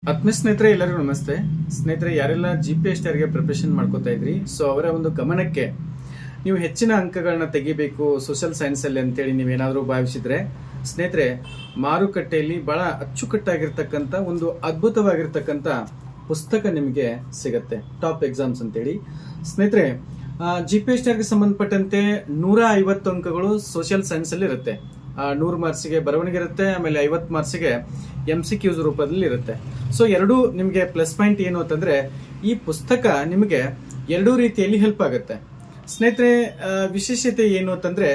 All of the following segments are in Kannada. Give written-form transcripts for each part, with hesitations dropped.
ಆತ್ಮೀಯ ಸ್ನೇಹಿತರೆ, ಎಲ್ಲರಿಗೂ ನಮಸ್ತೆ. ಸ್ನೇಹಿತರೆ, ಯಾರೆಲ್ಲ GPST ಗೆ ಪ್ರಿಪರೇಷನ್ ಮಾಡ್ಕೋತಾ ಇದ್ರಿ, ಸೊ ಅವರ ಒಂದು ಗಮನಕ್ಕೆ ನೀವು ಹೆಚ್ಚಿನ ಅಂಕಗಳನ್ನ ತೆಗಿಬೇಕು ಸೋಷಿಯಲ್ ಸೈನ್ಸ್ ಅಲ್ಲಿ ಅಂತೇಳಿ ನೀವೇನಾದ್ರೂ ಭಾವಿಸಿದ್ರೆ, ಸ್ನೇಹಿತರೆ, ಮಾರುಕಟ್ಟೆಯಲ್ಲಿ ಬಹಳ ಅಚ್ಚುಕಟ್ಟಾಗಿರ್ತಕ್ಕಂಥ ಒಂದು ಅದ್ಭುತವಾಗಿರ್ತಕ್ಕಂಥ ಪುಸ್ತಕ ನಿಮಗೆ ಸಿಗತ್ತೆ. ಟಾಪ್ ಎಕ್ಸಾಮ್ಸ್ ಅಂತೇಳಿ. ಸ್ನೇಹಿತರೆ, GPST ಗೆ ಸಂಬಂಧಪಟ್ಟಂತೆ 150 ಅಂಕಗಳು ಸೋಷಿಯಲ್ ಸೈನ್ಸ್ ಅಲ್ಲಿ ಇರುತ್ತೆ. 100 ಮಾರ್ಕ್ಸ್ಗೆ ಬರವಣಿಗೆ ಇರುತ್ತೆ, ಆಮೇಲೆ 50 ಮಾರ್ಕ್ಸ್ಗೆ MCQs ರೂಪದಲ್ಲಿ ಇರುತ್ತೆ. ಸೊ ಎರಡೂ ನಿಮಗೆ ಪ್ಲಸ್ ಪಾಯಿಂಟ್ ಏನು ಅಂತಂದ್ರೆ, ಈ ಪುಸ್ತಕ ನಿಮಗೆ ಎರಡೂ ರೀತಿಯಲ್ಲಿ ಹೆಲ್ಪ್ ಆಗುತ್ತೆ. ಸ್ನೇಹಿತರೆ, ವಿಶೇಷತೆ ಏನು ಅಂತಂದ್ರೆ,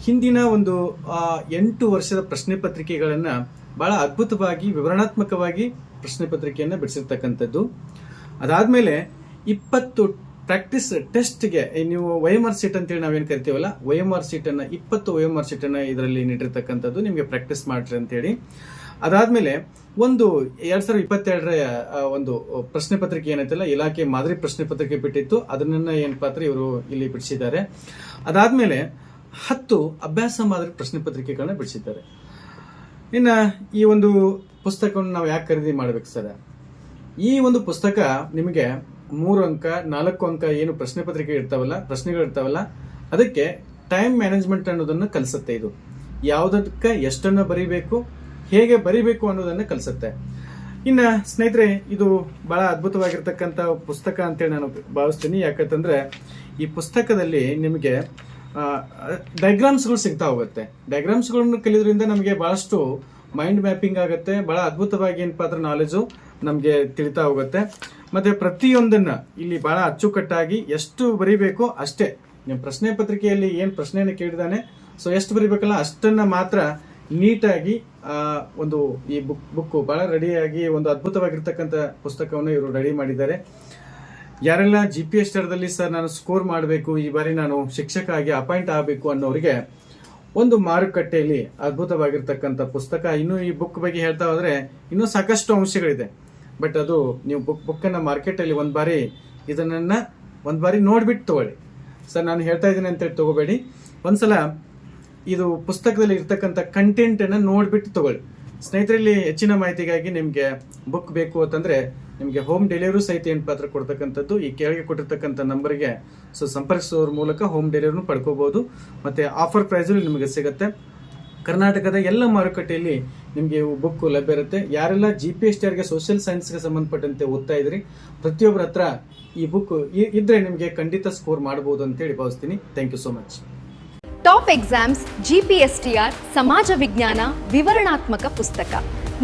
ಹಿಂದಿನ ಒಂದು 8 ವರ್ಷದ ಪ್ರಶ್ನೆ ಪತ್ರಿಕೆಗಳನ್ನ ಬಹಳ ಅದ್ಭುತವಾಗಿ ವಿವರಣಾತ್ಮಕವಾಗಿ ಪ್ರಶ್ನೆ ಪತ್ರಿಕೆಯನ್ನ ಬಿಡಿಸಿರ್ತಕ್ಕಂಥದ್ದು. ಅದಾದ್ಮೇಲೆ 20 ಪ್ರಾಕ್ಟೀಸ್ ಟೆಸ್ಟ್ಗೆ ನೀವು OMR ಶೀಟ್ ಅಂತೇಳಿ ನಾವೇನು ಕರಿತೀವಲ್ಲ, OMR ಶೀಟ್ ಅನ್ನ 20 OMR ಶೀಟ್ ಅನ್ನ ಇದರಲ್ಲಿ ನೀಡಿರ್ತಕ್ಕಂಥದ್ದು, ನಿಮಗೆ ಪ್ರಾಕ್ಟೀಸ್ ಮಾಡ್ರಿ ಅಂತೇಳಿ. ಅದಾದ್ಮೇಲೆ ಒಂದು 2022ರ ಒಂದು ಪ್ರಶ್ನೆ ಪತ್ರಿಕೆ ಏನೈತಲ್ಲ, ಇಲಾಖೆ ಮಾದರಿ ಪ್ರಶ್ನೆ ಪತ್ರಿಕೆ ಬಿಟ್ಟಿತ್ತು, ಅದನ್ನ ಏನಪ್ಪಾ ಅಂದ್ರೆ ಇವರು ಇಲ್ಲಿ ಬಿಡಿಸಿದ್ದಾರೆ. ಅದಾದ್ಮೇಲೆ 10 ಅಭ್ಯಾಸ ಮಾದರಿ ಪ್ರಶ್ನೆ ಪತ್ರಿಕೆಗಳನ್ನ ಬಿಡಿಸಿದ್ದಾರೆ. ಇನ್ನ ಈ ಒಂದು ಪುಸ್ತಕವನ್ನು ನಾವು ಯಾಕೆ ಖರೀದಿ ಮಾಡ್ಬೇಕು ಸರ್? ಈ ಒಂದು ಪುಸ್ತಕ ನಿಮಗೆ 3 ಅಂಕ 4 ಅಂಕ ಏನು ಪ್ರಶ್ನೆ ಪತ್ರಿಕೆ ಇರ್ತಾವಲ್ಲ, ಪ್ರಶ್ನೆಗಳಿರ್ತಾವಲ್ಲ, ಅದಕ್ಕೆ ಟೈಮ್ ಮ್ಯಾನೇಜ್ಮೆಂಟ್ ಅನ್ನೋದನ್ನ ಕಲಿಸುತ್ತೆ. ಇದು ಯಾವುದಕ್ಕೆ ಎಷ್ಟನ್ನ ಬರೀಬೇಕು, ಹೇಗೆ ಬರೀಬೇಕು ಅನ್ನೋದನ್ನ ಕಲಿಸುತ್ತೆ. ಇನ್ನ ಸ್ನೇಹಿತರೆ, ಇದು ಬಹಳ ಅದ್ಭುತವಾಗಿರ್ತಕ್ಕಂಥ ಪುಸ್ತಕ ಅಂತೇಳಿ ನಾನು ಭಾವಿಸ್ತೀನಿ. ಯಾಕಂತಂದ್ರೆ ಈ ಪುಸ್ತಕದಲ್ಲಿ ನಿಮಗೆ ಡಯಾಗ್ರಾಮ್ಸ್ಗಳು ಸಿಗ್ತಾ ಹೋಗುತ್ತೆ. ಡಯಾಗ್ರಾಮ್ಸ್ಗಳನ್ನು ಕಲಿಯೋದ್ರಿಂದ ನಮಗೆ ಬಹಳಷ್ಟು ಮೈಂಡ್ ಮ್ಯಾಪಿಂಗ್ ಆಗುತ್ತೆ. ಬಹಳ ಅದ್ಭುತವಾಗಿ ಏನಪ್ಪಾ ಅಂದ್ರೆ ನಾಲೆಜು ನಮಗೆ ತಿಳಿತಾ ಹೋಗುತ್ತೆ. ಮತ್ತೆ ಪ್ರತಿಯೊಂದನ್ನ ಇಲ್ಲಿ ಬಹಳ ಅಚ್ಚುಕಟ್ಟಾಗಿ ಎಷ್ಟು ಬರೀಬೇಕು ಅಷ್ಟೇ. ನಿಮ್ಮ ಪ್ರಶ್ನೆ ಪತ್ರಿಕೆಯಲ್ಲಿ ಏನ್ ಪ್ರಶ್ನೆಯನ್ನು ಕೇಳಿದಾನೆ, ಸೊ ಎಷ್ಟು ಬರೀಬೇಕಲ್ಲ ಅಷ್ಟನ್ನ ಮಾತ್ರ ನೀಟಾಗಿ ಒಂದು ಈ ಬುಕ್ ಬಹಳ ರೆಡಿಯಾಗಿ ಒಂದು ಅದ್ಭುತವಾಗಿರ್ತಕ್ಕಂಥ ಪುಸ್ತಕವನ್ನು ಇವರು ರೆಡಿ ಮಾಡಿದ್ದಾರೆ. ಯಾರೆಲ್ಲ GPST ದಲ್ಲಿ ಸರ್ ನಾನು ಸ್ಕೋರ್ ಮಾಡಬೇಕು, ಈ ಬಾರಿ ನಾನು ಶಿಕ್ಷಕ ಆಗಿ ಅಪಾಯಿಂಟ್ ಆಗಬೇಕು ಅನ್ನೋರಿಗೆ ಒಂದು ಮಾರುಕಟ್ಟೆಯಲ್ಲಿ ಅದ್ಭುತವಾಗಿರ್ತಕ್ಕಂಥ ಪುಸ್ತಕ. ಇನ್ನು ಈ ಬುಕ್ ಬಗ್ಗೆ ಹೇಳ್ತಾ ಹೋದ್ರೆ ಇನ್ನೂ ಸಾಕಷ್ಟು ಅಂಶಗಳಿದೆ. ಬಟ್ ಅದು ನೀವು ಬುಕ್ ಅನ್ನ ಮಾರ್ಕೆಟ್ ಅಲ್ಲಿ ಒಂದ್ ಬಾರಿ ನೋಡ್ಬಿಟ್ಟು ತಗೊಳ್ಳಿ. ಸರ್ ನಾನು ಹೇಳ್ತಾ ಇದ್ದೀನಿ ಅಂತೇಳಿ ತಗೋಬೇಡಿ. ಒಂದ್ಸಲ ಇದು ಪುಸ್ತಕದಲ್ಲಿ ಇರ್ತಕ್ಕಂಥ ಕಂಟೆಂಟ್ ಅನ್ನ ನೋಡ್ಬಿಟ್ಟು ತಗೊಳ್ಳಿ. ಸ್ನೇಹಿತರಲ್ಲಿ ಹೆಚ್ಚಿನ ಮಾಹಿತಿಗಾಗಿ ನಿಮ್ಗೆ ಬುಕ್ ಬೇಕು ಅಂತಂದ್ರೆ ನಿಮ್ಗೆ ಹೋಮ್ ಡೆಲಿವರಿ ಸಹಿತ ಏನ್ ಪಾತ್ರ ಕೊಡ್ತಕ್ಕಂಥದ್ದು ಈ ಕೆಳಗೆ ಕೊಟ್ಟಿರ್ತಕ್ಕಂಥ ನಂಬರ್ಗೆ ಸೊ ಸಂಪರ್ಕಿಸೋದ್ರ ಮೂಲಕ ಹೋಮ್ ಡೆಲಿವರಿನೂ ಪಡ್ಕೋಬಹುದು. ಮತ್ತೆ ಆಫರ್ ಪ್ರೈಸ್ ನಿಮಗೆ ಸಿಗುತ್ತೆ. ಕರ್ನಾಟಕದ ಎಲ್ಲ ಮಾರುಕಟ್ಟೆಯಲ್ಲಿ ನಿಮಗೆ ಬುಕ್ ಲಭ್ಯ ಇರುತ್ತೆ. ಯಾರೆಲ್ಲ GPST ಗೆ ಸೋಷಿಯಲ್ ಸೈನ್ಸ್ಗೆ ಸಂಬಂಧಪಟ್ಟಂತೆ ಓದ್ತಾ ಇದ್ರಿ, ಪ್ರತಿಯೊಬ್ಬರ ಹತ್ರ ಈ ಬುಕ್ ಇದ್ರೆ ನಿಮಗೆ ಖಂಡಿತ ಸ್ಕೋರ್ ಮಾಡಬಹುದು ಅಂತ ಹೇಳಿ ಭಾವಿಸ್ತೀನಿ. Thank you so much. Top exams GPSTR ಸಮಾಜ ವಿಜ್ಞಾನ ವಿವರಣಾತ್ಮಕ ಪುಸ್ತಕ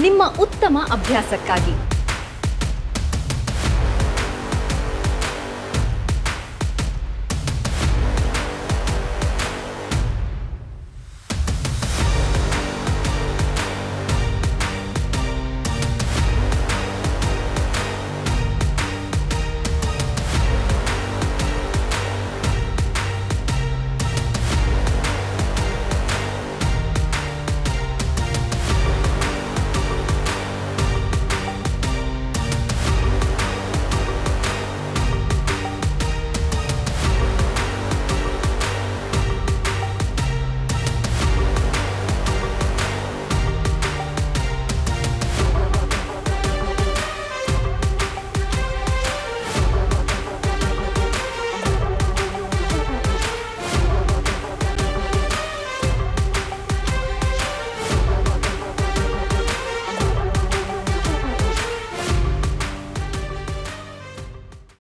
ನಿಮ್ಮ ಉತ್ತಮ ಅಭ್ಯಾಸಕ್ಕಾಗಿ.